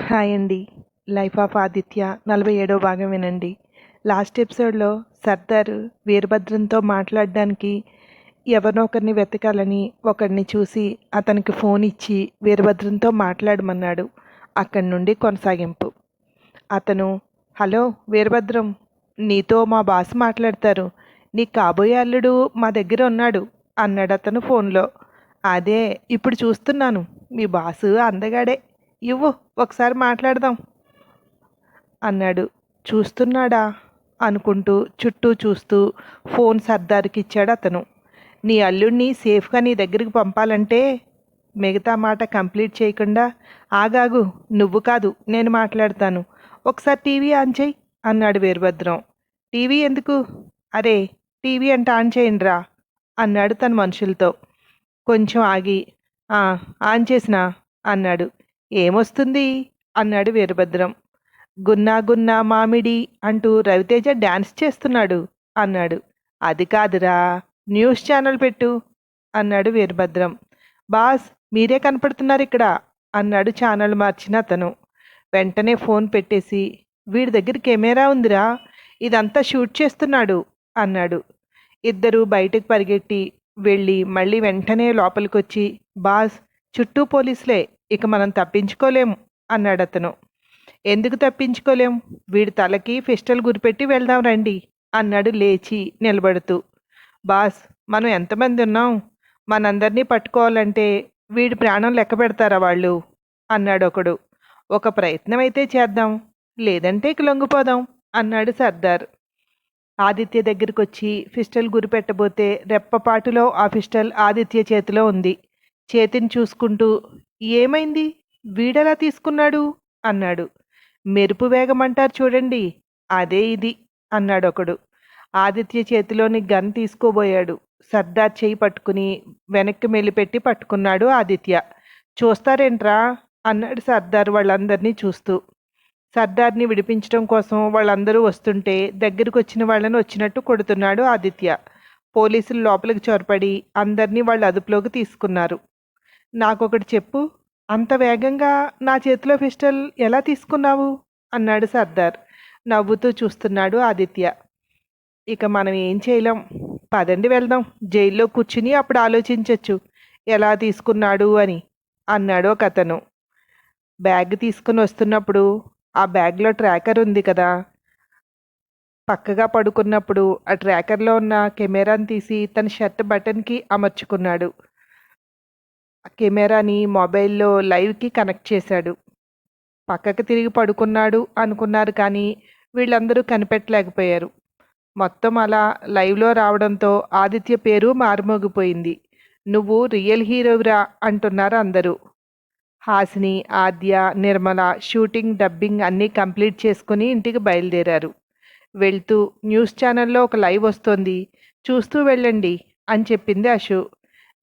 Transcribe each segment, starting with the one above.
Hi అండి. 'Life of Aditya' 47వ భాగం వినండి. లాస్ట్ ఎపిసోడ్‌లో సర్దార్ వీరభద్రంతో మాట్లాడడానికి ఎవరినో ఒకరిని వెతకాలని ఒకడిని చూసి అతనికి ఫోన్ ఇచ్చి వీరభద్రంతో మాట్లాడమన్నాడు. అక్కడి నుండి కొనసాగింపు. అతను, హలో వీరభద్రం, నీతో మా బాస్ మాట్లాడతారు. నీ కాబోయే అల్లుడు మా దగ్గర ఉన్నాడు అన్నాడు అతను ఫోన్లో. అదే ఇప్పుడు చూస్తున్నాను. మీ బాసు అందగాడే. ఇవ్వు ఒకసారి మాట్లాడదాం అన్నాడు. చూస్తున్నాడా అనుకుంటూ చుట్టూ చూస్తూ ఫోన్ సర్దార్కి ఇచ్చాడు అతను. నీ అల్లుడిని సేఫ్గా నీ దగ్గరికి పంపాలంటే మిగతా మాట కంప్లీట్ చేయకుండా ఆగాగు, నువ్వు కాదు నేను మాట్లాడతాను, ఒకసారి టీవీ ఆన్ చేయి అన్నాడు వీరభద్రం. టీవీ ఎందుకు? అరే టీవీ అంటే ఆన్ చేయండిరా అన్నాడు తన మనుషులతో. కొంచెం ఆగి ఆన్ చేసినా అన్నాడు. ఏమొస్తుంది అన్నాడు వీరభద్రం. గున్నా గున్నా మామిడి అంటూ రవితేజ డ్యాన్స్ చేస్తున్నాడు అన్నాడు. అది కాదురా, న్యూస్ ఛానల్ పెట్టు అన్నాడు వీరభద్రం. బాస్ మీరే కనపడుతున్నారు ఇక్కడ అన్నాడు ఛానల్ మార్చిన అతను. వెంటనే ఫోన్ పెట్టేసి, వీడి దగ్గర కెమెరా ఉందిరా, ఇదంతా షూట్ చేస్తున్నాడు అన్నాడు. ఇద్దరు బయటకు పరిగెట్టి వెళ్ళి మళ్ళీ వెంటనే లోపలికొచ్చి, బాస్ చుట్టూ పోలీసులే, ఇక మనం తప్పించుకోలేం అన్నాడు అతను. ఎందుకు తప్పించుకోలేం? వీడి తలకి పిస్టల్ గురిపెట్టి వెళ్దాం రండి అన్నాడు లేచి నిలబడుతూ. బాస్ మనం ఎంతమంది ఉన్నాం? మనందరినీ పట్టుకోవాలంటే వీడి ప్రాణం లెక్క పెడతారా వాళ్ళు అన్నాడు ఒకడు. ఒక ప్రయత్నం అయితే చేద్దాం, లేదంటే ఇక లొంగిపోదాం అన్నాడు సర్దార్. ఆదిత్య దగ్గరికి వచ్చి పిస్టల్ గురిపెట్టబోతే రెప్పపాటులో ఆ పిస్టల్ ఆదిత్య చేతిలో ఉంది. చేతిని చూసుకుంటూ, ఏమైంది, వీడెలా తీసుకున్నాడు అన్నాడు. మెరుపు వేగం అంటారు చూడండి, అదే ఇది అన్నాడు ఒకడు. ఆదిత్య చేతిలోని గన్ తీసుకోబోయాడు. సర్దార్ చేయి పట్టుకుని వెనక్కి మెల్లిపెట్టి పట్టుకున్నాడు ఆదిత్య. చూస్తారేంట్రా అన్నాడు సర్దార్ వాళ్ళందరినీ చూస్తూ. సర్దార్ని విడిపించడం కోసం వాళ్ళందరూ వస్తుంటే దగ్గరకు వచ్చిన వాళ్ళని వచ్చినట్టు కొడుతున్నాడు ఆదిత్య. పోలీసులు లోపలికి చొరపడి అందరినీ వాళ్ళ అదుపులోకి తీసుకున్నారు. నాకొకటి చెప్పు, అంత వేగంగా నా చేతిలో పిస్టల్ ఎలా తీసుకున్నావు అన్నాడు సర్దార్. నవ్వుతూ చూస్తున్నాడు ఆదిత్య. ఇక మనం ఏం చేయలేం, పదండి వెళ్దాం, జైల్లో కూర్చుని అప్పుడు ఆలోచించవచ్చు ఎలా తీసుకున్నాడు అని అన్నాడు ఒక అతను. బ్యాగ్ తీసుకుని వస్తున్నప్పుడు ఆ బ్యాగ్లో ట్రాకర్ ఉంది కదా, పక్కగా పడుకున్నప్పుడు ఆ ట్రాకర్లో ఉన్న కెమెరాని తీసి తన షర్ట్ బటన్కి అమర్చుకున్నాడు. ఆ కెమెరాని మొబైల్లో లైవ్కి కనెక్ట్ చేశాడు. పక్కకు తిరిగి పడుకున్నాడు అనుకున్నారు కానీ వీళ్ళందరూ కనిపెట్టలేకపోయారు. మొత్తం అలా లైవ్లో రావడంతో ఆదిత్య పేరు మారుమోగిపోయింది. నువ్వు రియల్ హీరోవిరా అంటున్నారు అందరూ. హాసిని, ఆద్య, నిర్మల షూటింగ్ డబ్బింగ్ అన్నీ కంప్లీట్ చేసుకుని ఇంటికి బయలుదేరారు. వెళ్తూ న్యూస్ ఛానల్లో ఒక లైవ్ వస్తోంది, చూస్తూ వెళ్ళండి అని చెప్పింది అశు.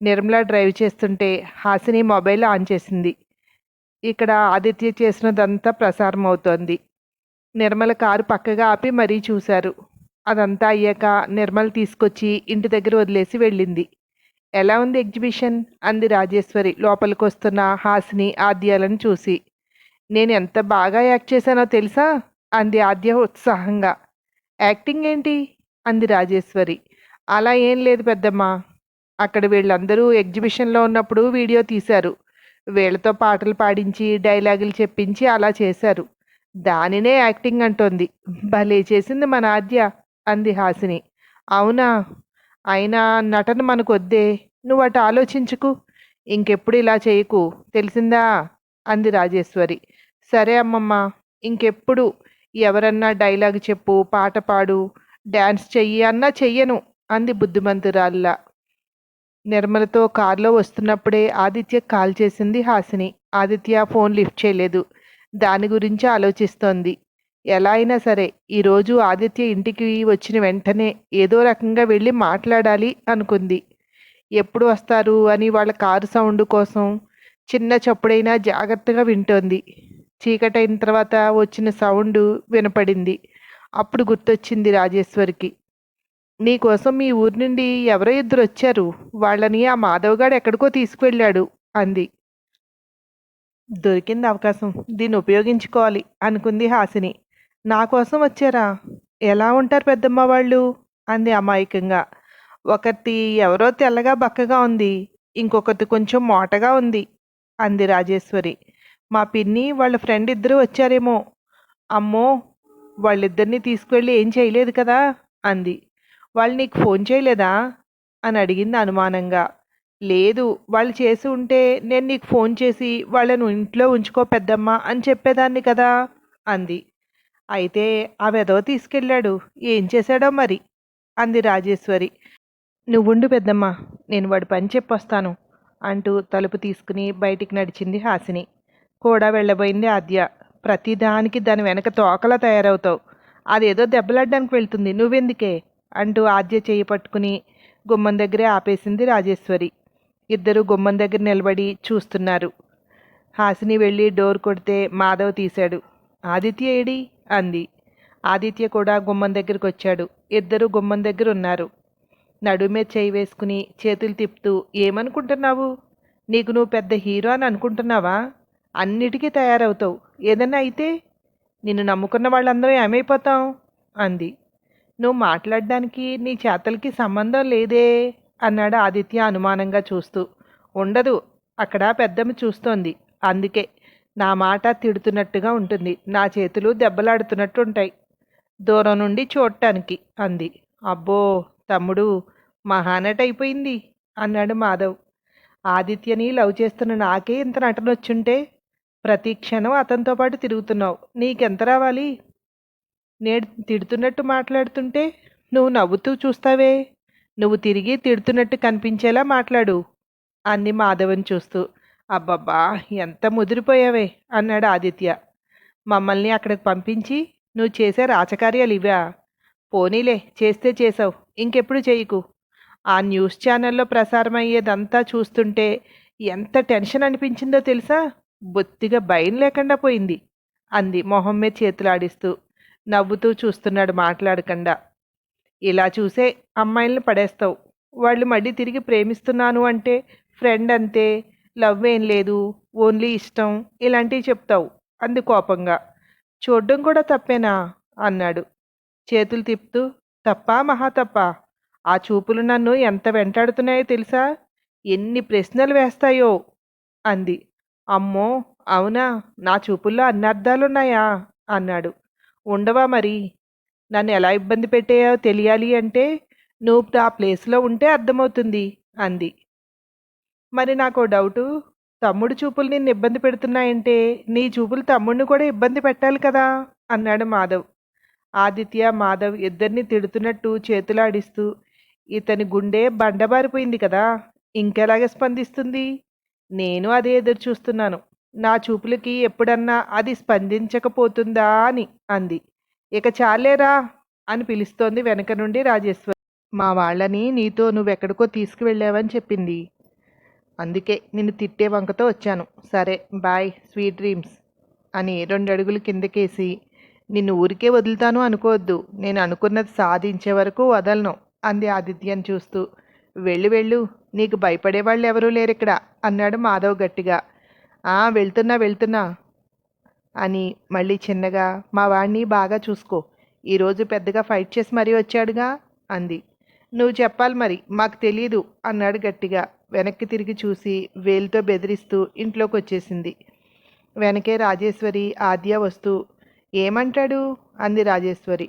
నిర్మల డ్రైవ్ చేస్తుంటే హాసిని మొబైల్ ఆన్ చేసింది. ఇక్కడ ఆదిత్య చేసినదంతా ప్రసారం అవుతోంది. నిర్మల కారు పక్కగా ఆపి మరీ చూశారు. అదంతా అయ్యాక నిర్మల తీసుకొచ్చి ఇంటి దగ్గర వదిలేసి వెళ్ళింది. ఎలా ఉంది ఎగ్జిబిషన్ అంది రాజేశ్వరి లోపలికి వస్తున్న హాసిని, ఆద్యాలను చూసి. నేను ఎంత బాగా యాక్ట్ చేశానో తెలుసా అంది ఆద్య ఉత్సాహంగా. యాక్టింగ్ ఏంటి అంది రాజేశ్వరి. అలా ఏం లేదు పెద్దమ్మ, అక్కడ వీళ్ళందరూ ఎగ్జిబిషన్లో ఉన్నప్పుడు వీడియో తీశారు, వీళ్ళతో పాటలు పాడించి డైలాగులు చెప్పించి అలా చేశారు, దానినే యాక్టింగ్ అంటోంది. భలే చేసింది మన ఆద్య అంది హాసిని. అవునా, అయినా నటన మనకొద్దే, నువ్వు అటు ఆలోచించుకు, ఇంకెప్పుడు ఇలా చేయకు తెలిసిందా అంది రాజేశ్వరి. సరే అమ్మమ్మ, ఇంకెప్పుడు ఎవరన్నా డైలాగ్ చెప్పు, పాట పాడు, డ్యాన్స్ చెయ్యి అన్నా చెయ్యను అంది బుద్ధిమంతురాల్లా. నిర్మలతో కారులో వస్తున్నప్పుడే ఆదిత్య కాల్ చేసింది హాసిని. ఆదిత్య ఫోన్ లిఫ్ట్ చేయలేదు. దాని గురించి ఆలోచిస్తోంది. ఎలా అయినా సరే ఈరోజు ఆదిత్య ఇంటికి వచ్చిన వెంటనే ఏదో రకంగా వెళ్ళి మాట్లాడాలి అనుకుంది. ఎప్పుడు వస్తారు అని వాళ్ళ కారు సౌండ్ కోసం చిన్న చప్పుడైనా జాగ్రత్తగా వింటోంది. చీకటైన తర్వాత వచ్చిన సౌండ్ వినపడింది. అప్పుడు గుర్తొచ్చింది రాజేశ్వరికి. నీకోసం మీ ఊరి నుండి ఎవరో ఇద్దరు వచ్చారు, వాళ్ళని ఆ మాధవ్ గాడు ఎక్కడికో తీసుకువెళ్ళాడు అంది. దొరికింది అవకాశం, దీన్ని ఉపయోగించుకోవాలి అనుకుంది హాసిని. నా కోసం వచ్చారా? ఎలా ఉంటారు పెద్దమ్మ వాళ్ళు? అంది అమాయకంగా. ఒకటి ఎవరో తెల్లగా బక్కగా ఉంది, ఇంకొకటి కొంచెం మోటగా ఉంది అంది రాజేశ్వరి. మా పిన్ని వాళ్ళ ఫ్రెండ్ ఇద్దరు వచ్చారేమో. అమ్మో, వాళ్ళిద్దరినీ తీసుకువెళ్ళి ఏం చేయలేదు కదా అంది. వాళ్ళు నీకు ఫోన్ చేయలేదా అని అడిగింది అనుమానంగా. లేదు, వాళ్ళు చేసి ఉంటే నేను నీకు ఫోన్ చేసి వాళ్ళను ఇంట్లో ఉంచుకో పెద్దమ్మా అని చెప్పేదాన్ని కదా అంది. అయితే ఆ వెధవ తీసుకెళ్ళాడు, ఏం చేశాడో మరి అంది రాజేశ్వరి. నువ్వుండు పెద్దమ్మా, నేను వాడి పని చెప్పొస్తాను అంటూ తలుపు తీసుకుని బయటికి నడిచింది హాసిని. కూడా వెళ్ళబోయింది ఆద్య. ప్రతిదానికి దాని వెనక తోకలా తయారవుతావు, అదేదో దెబ్బలాడ్డానికి వెళ్తుంది, నువ్వెందుకే అంటూ ఆద్య చేయి పట్టుకుని గుమ్మం దగ్గరే ఆపేసింది రాజేశ్వరి. ఇద్దరు గుమ్మం దగ్గర నిలబడి చూస్తున్నారు. హాసిని వెళ్ళి డోర్ కొడితే మాధవ్ తీశాడు. ఆదిత్య ఏడి అంది. ఆదిత్య కూడా గుమ్మం దగ్గరికి వచ్చాడు. ఇద్దరు గుమ్మం దగ్గర ఉన్నారు. నడుమే చేయి వేసుకుని చేతులు తిప్పుతూ, ఏమనుకుంటున్నావు? నీకు నువ్వు పెద్ద హీరో అని అనుకుంటున్నావా? అన్నిటికీ తయారవుతావు, ఏదన్నా అయితే నిన్ను నమ్ముకున్న వాళ్ళందరూ ఏమైపోతాం అంది. నువ్వు మాట్లాడడానికి నీ చేతలకి సంబంధం లేదే అన్నాడు ఆదిత్య అనుమానంగా చూస్తూ. ఉండదు, అక్కడ పెద్దమ్మ చూస్తోంది, అందుకే నా మాట తిడుతున్నట్టుగా ఉంటుంది, నా చేతులు దెబ్బలాడుతున్నట్టు ఉంటాయి దూరం నుండి చూడటానికి అంది. అబ్బో తమ్ముడు, మహానట అయిపోయింది అన్నాడు మాధవ్. ఆదిత్యని లవ్ చేస్తున్న నాకే ఇంత నటనొచ్చుంటే ప్రతి క్షణం అతనితో పాటు తిరుగుతున్నావు, నీకెంత రావాలి? నేను తిడుతున్నట్టు మాట్లాడుతుంటే నువ్వు నవ్వుతూ చూస్తావే, నువ్వు తిరిగి తిడుతున్నట్టు కనిపించేలా మాట్లాడు అంది మాధవన్ చూస్తూ. అబ్బబ్బా, ఎంత ముదిరిపోయావే అన్నాడు ఆదిత్య. మమ్మల్ని అక్కడికి పంపించి నువ్వు చేసే రాచకార్యాలు ఇవా? పోనీలే, చేస్తే చేసావు, ఇంకెప్పుడు చేయకు. ఆ న్యూస్ ఛానల్లో ప్రసారం అయ్యేదంతా చూస్తుంటే ఎంత టెన్షన్ అనిపించిందో తెలుసా? బొత్తిగా భయం లేకుండా పోయింది అంది మొహం మీద చేతులాడిస్తూ. నవ్వుతూ చూస్తున్నాడు మాట్లాడకుండా. ఇలా చూసే అమ్మాయిల్ని పడేస్తావు, వాళ్ళు మళ్ళీ తిరిగి ప్రేమిస్తున్నాను అంటే ఫ్రెండ్ అంతే, లవ్ ఏం లేదు, ఓన్లీ ఇష్టం, ఇలాంటివి చెప్తావు అంది కోపంగా. చూడ్డం కూడా తప్పేనా అన్నాడు చేతులు తిప్పుతూ. తప్పా మహా తప్పా? ఆ చూపులు నన్ను ఎంత వెంటాడుతున్నాయో తెలుసా? ఎన్ని ప్రశ్నలు వేస్తాయో అంది. అమ్మో అవునా, నా చూపుల్లో అన్ని అర్థాలున్నాయా అన్నాడు. ఉండవా మరి? నన్ను ఎలా ఇబ్బంది పెట్టాయో తెలియాలి అంటే నువ్వు ఆ ప్లేస్లో ఉంటే అర్థమవుతుంది అంది. మరి నాకు డౌటు, తమ్ముడు చూపులు నిన్ను ఇబ్బంది పెడుతున్నాయంటే నీ చూపులు తమ్ముడిని కూడా ఇబ్బంది పెట్టాలి కదా అన్నాడు మాధవ్. ఆదిత్య మాధవ్ ఇద్దరిని తిడుతున్నట్టు చేతులాడిస్తూ, ఇతని గుండె బండబారిపోయింది కదా, ఇంకెలాగే స్పందిస్తుంది? నేను అదే ఎదురు చూస్తున్నాను, నా చూపులకి ఎప్పుడన్నా అది స్పందించకపోతుందా అని అంది. ఇక చాలేరా అని పిలుస్తోంది వెనక నుండి రాజేశ్వరి. మా వాళ్ళని నీతో నువ్వెక్కడికో తీసుకువెళ్ళావని చెప్పింది, అందుకే నిన్ను తిట్టే వంకతో వచ్చాను. సరే బాయ్, స్వీట్ డ్రీమ్స్ అని 2 అడుగులు కిందకేసి, నిన్ను ఊరికే వదులుతాను అనుకోవద్దు, నేను అనుకున్నది సాధించే వరకు వదలను అంది ఆదిత్యని చూస్తూ. వెళ్ళు వెళ్ళు, నీకు భయపడేవాళ్ళు ఎవరూ లేరిక్కడ అన్నాడు మాధవ్ గట్టిగా. వెళ్తున్నా వెళ్తున్నా అని మళ్ళీ చిన్నగా, మా వాడిని బాగా చూసుకో, ఈరోజు పెద్దగా ఫైట్ చేసి మరీ వచ్చాడుగా అంది. నువ్వు చెప్పాలి మరి, మాకు తెలీదు అన్నాడు గట్టిగా. వెనక్కి తిరిగి చూసి వేలుతో బెదిరిస్తూ ఇంట్లోకి వచ్చేసింది. వెనకే రాజేశ్వరి ఆద్య వస్తూ, ఏమంటాడు అంది రాజేశ్వరి.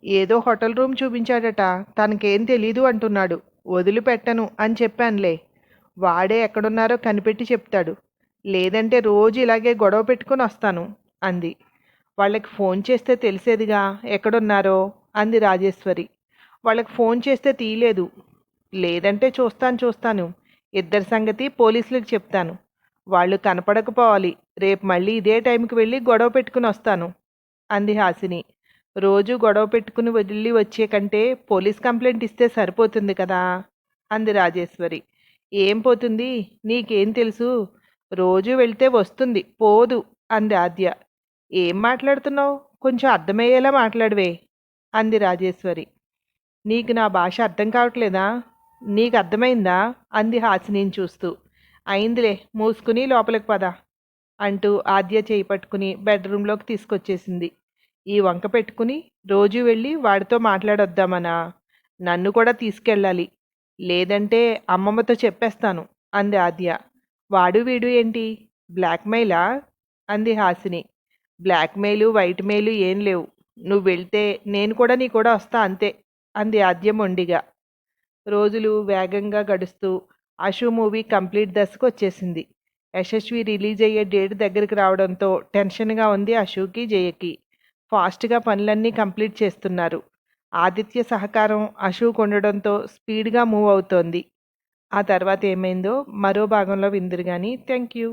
ఏదో హోటల్ రూమ్ చూపించాడట, తనకేం తెలీదు అంటున్నాడు, వదిలిపెట్టను అని చెప్పానులే, వాడే ఎక్కడున్నారో కనిపెట్టి చెప్తాడు, లేదంటే రోజు ఇలాగే గొడవ పెట్టుకుని వస్తాను అంది. వాళ్ళకి ఫోన్ చేస్తే తెలిసేదిగా ఎక్కడున్నారో అంది రాజేశ్వరి. వాళ్ళకి ఫోన్ చేస్తే తీయలేదు, లేదంటే చూస్తాను, ఇద్దరి సంగతి పోలీసులకు చెప్తాను, వాళ్ళు కనపడకపోవాలి, రేపు మళ్ళీ ఇదే టైంకి వెళ్ళి గొడవ పెట్టుకుని వస్తాను అంది హాసిని. రోజు గొడవ పెట్టుకుని వెళ్ళి వచ్చే కంటే పోలీస్ కంప్లైంట్ ఇస్తే సరిపోతుంది కదా అంది రాజేశ్వరి. ఏం పోతుంది, నీకేం తెలుసు, రోజు వెళ్తే వస్తుంది, పోదు అంది ఆద్య. ఏం మాట్లాడుతున్నావు, కొంచెం అర్థమయ్యేలా మాట్లాడవే అంది రాజేశ్వరి. నీకు నా భాష అర్థం కావట్లేదా? నీకు అర్థమైందా అంది హాసినిని చూస్తూ. అయిందిలే, మూసుకుని లోపలికి పద అంటూ ఆద్య చేయి పట్టుకుని బెడ్రూమ్లోకి తీసుకొచ్చేసింది. ఈ వంక పెట్టుకుని రోజు వెళ్ళి వాడితో మాట్లాడొద్దామనా? నన్ను కూడా తీసుకెళ్ళాలి. లేదంటే అమ్మమ్మతో చెప్పేస్తాను అంది ఆద్య. వాడు వీడు ఏంటి? బ్లాక్మెయిలా? అంది హాసిని. బ్లాక్మెయిలు వైట్ మెయిలు ఏం లేవు. నువ్వు వెళ్తే నేను కూడా నీ కూడా వస్తా అంతే అంది ఆద్య మొండిగా. రోజులు వేగంగా గడుస్తూ అశు మూవీ కంప్లీట్ దశకు వచ్చేసింది. యశస్వి రిలీజ్ అయ్యే డేట్ దగ్గరికి రావడంతో టెన్షన్గా ఉంది అశుకి, జయకి. ఫాస్ట్గా పనులన్నీ కంప్లీట్ చేస్తున్నారు. ఆదిత్య సహకారం అశుకు ఉండడంతో స్పీడ్గా మూవ్ అవుతోంది. ఆ తర్వాత ఏమైందో మరో భాగంలో విందురు కానీ. Thank you.